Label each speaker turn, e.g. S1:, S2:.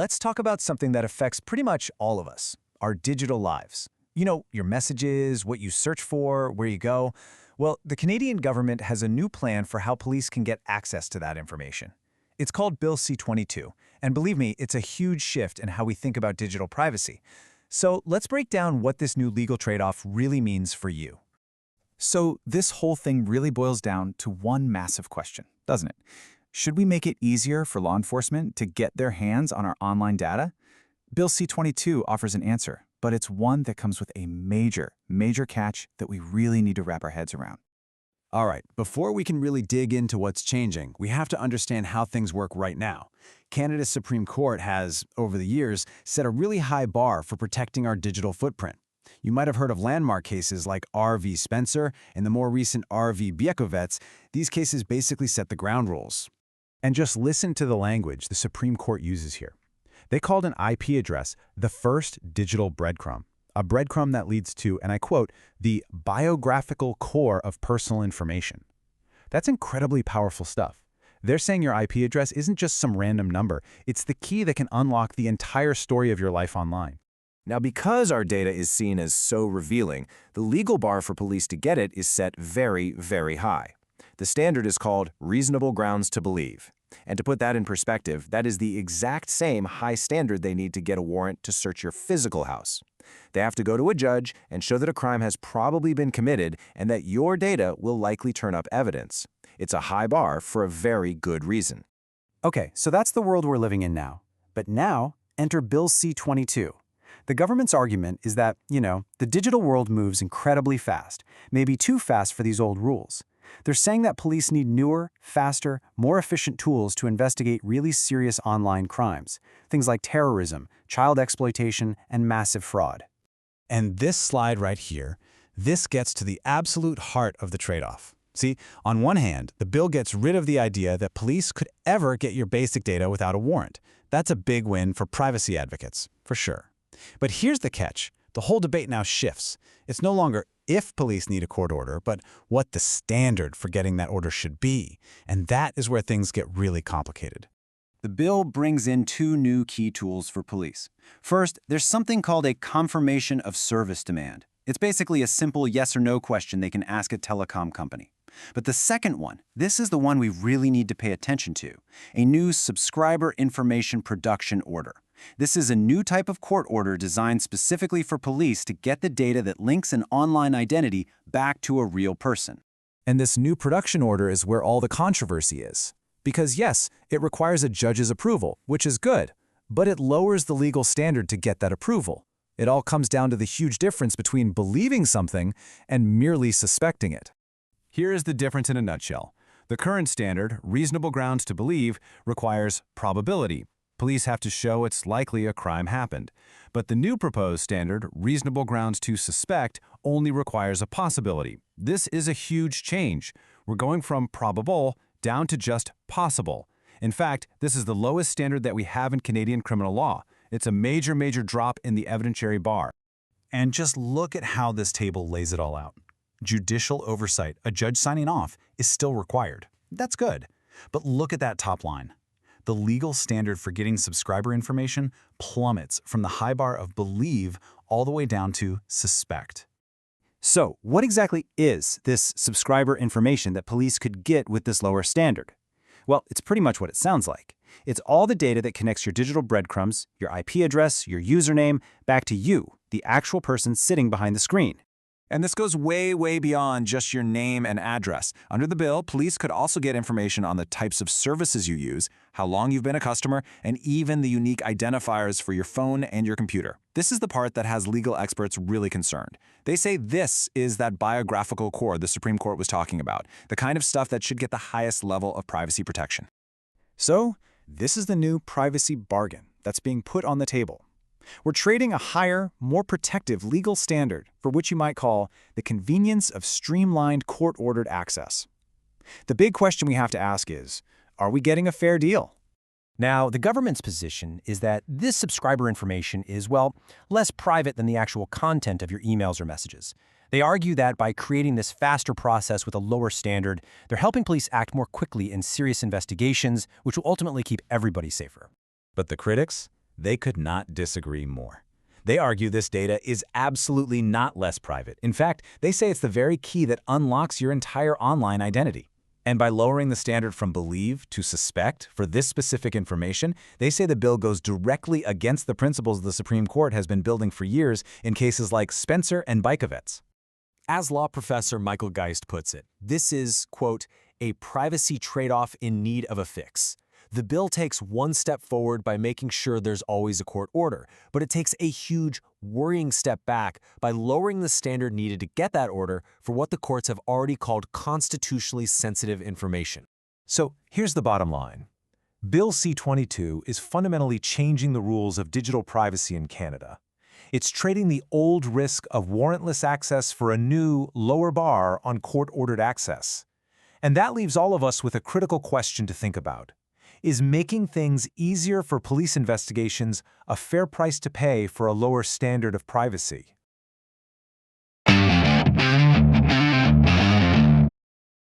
S1: let's talk about something that affects pretty much all of us, our digital lives. You know, your messages, what you search for, where you go. Well, the Canadian government has a new plan for how police can get access to that information. It's called Bill C-22, and believe me, it's a huge shift in how we think about digital privacy. So let's break down what this new legal trade-off really means for you. So this whole thing really boils down to one massive question, doesn't it? Should we make it easier for law enforcement to get their hands on our online data? Bill C-22 offers an answer, but it's one that comes with a major catch that we really need to wrap our heads around.
S2: All right, before we can really dig into what's changing, we have to understand how things work right now. Canada's Supreme Court has, over the years, set a really high bar for protecting our digital footprint. You might have heard of landmark cases like R.V. Spencer and the more recent R.V. Biekovets. These cases basically set the ground rules.
S1: And just listen to the language the Supreme Court uses here. They called an IP address the first digital breadcrumb, a breadcrumb that leads to, and I quote, the biographical core of personal information. That's incredibly powerful stuff. They're saying your IP address isn't just some random number, it's the key that can unlock the entire story of your life online.
S3: Now, because our data is seen as so revealing, the legal bar for police to get it is set very, very high. The standard is called reasonable grounds to believe. And to put that in perspective, that is the exact same high standard they need to get a warrant to search your physical house. They have to go to a judge and show that a crime has probably been committed and that your data will likely turn up evidence. It's a high bar for a very good reason.
S4: Okay, so that's the world we're living in now. But now, enter Bill C-22. The government's argument is that, the digital world moves incredibly fast, maybe too fast for these old rules. They're saying that police need newer, faster, more efficient tools to investigate really serious online crimes, things like terrorism, child exploitation, and massive fraud.
S1: And this slide right here, this gets to the absolute heart of the trade-off. See, on one hand, the bill gets rid of the idea that police could ever get your basic data without a warrant. That's a big win for privacy advocates, for sure. But here's the catch. The whole debate now shifts. It's no longer if police need a court order, but what the standard for getting that order should be. And that is where things get really complicated.
S4: The bill brings in two new key tools for police. First, there's something called a confirmation of service demand. It's basically a simple yes or no question they can ask a telecom company. But the second one, this is the one we really need to pay attention to, a new subscriber information production order. This is a new type of court order designed specifically for police to get the data that links an online identity back to a real person.
S1: And this new production order is where all the controversy is. Because yes, it requires a judge's approval, which is good, but it lowers the legal standard to get that approval. It all comes down to the huge difference between believing something and merely suspecting it.
S2: Here is the difference in a nutshell. The current standard, reasonable grounds to believe, requires probability. Police have to show it's likely a crime happened. But the new proposed standard, reasonable grounds to suspect, only requires a possibility. This is a huge change. We're going from probable down to just possible. In fact, this is the lowest standard that we have in Canadian criminal law. It's a major drop in the evidentiary bar.
S1: And just look at how this table lays it all out. Judicial oversight, a judge signing off, is still required. That's good. But look at that top line. The legal standard for getting subscriber information plummets from the high bar of believe all the way down to suspect.
S4: So, what exactly is this subscriber information that police could get with this lower standard? Well, it's pretty much what it sounds like. It's all the data that connects your digital breadcrumbs, your IP address, your username, back to you, the actual person sitting behind the screen.
S2: And this goes way beyond just your name and address. Under the bill, police could also get information on the types of services you use, how long you've been a customer, and even the unique identifiers for your phone and your computer. This is the part that has legal experts really concerned. They say this is that biographical core the Supreme Court was talking about, the kind of stuff that should get the highest level of privacy protection.
S1: So, this is the new privacy bargain that's being put on the table. We're trading a higher, more protective legal standard for what you might call the convenience of streamlined court-ordered access. The big question we have to ask is, are we getting a fair deal?
S5: Now, the government's position is that this subscriber information is, well, less private than the actual content of your emails or messages. They argue that by creating this faster process with a lower standard, they're helping police act more quickly in serious investigations, which will ultimately keep everybody safer.
S1: But the critics? They could not disagree more. They argue this data is absolutely not less private. In fact, they say it's the very key that unlocks your entire online identity. And by lowering the standard from believe to suspect for this specific information, they say the bill goes directly against the principles the Supreme Court has been building for years in cases like Spencer and Bykowitz.
S5: As law professor Michael Geist puts it, this is, quote, a privacy trade-off in need of a fix. The bill takes one step forward by making sure there's always a court order, but it takes a huge, worrying step back by lowering the standard needed to get that order for what the courts have already called constitutionally sensitive information.
S6: So here's the bottom line. Bill C-22 is fundamentally changing the rules of digital privacy in Canada. It's trading the old risk of warrantless access for a new, lower bar on court-ordered access. And that leaves all of us with a critical question to think about. Is making things easier for police investigations a fair price to pay for a lower standard of privacy?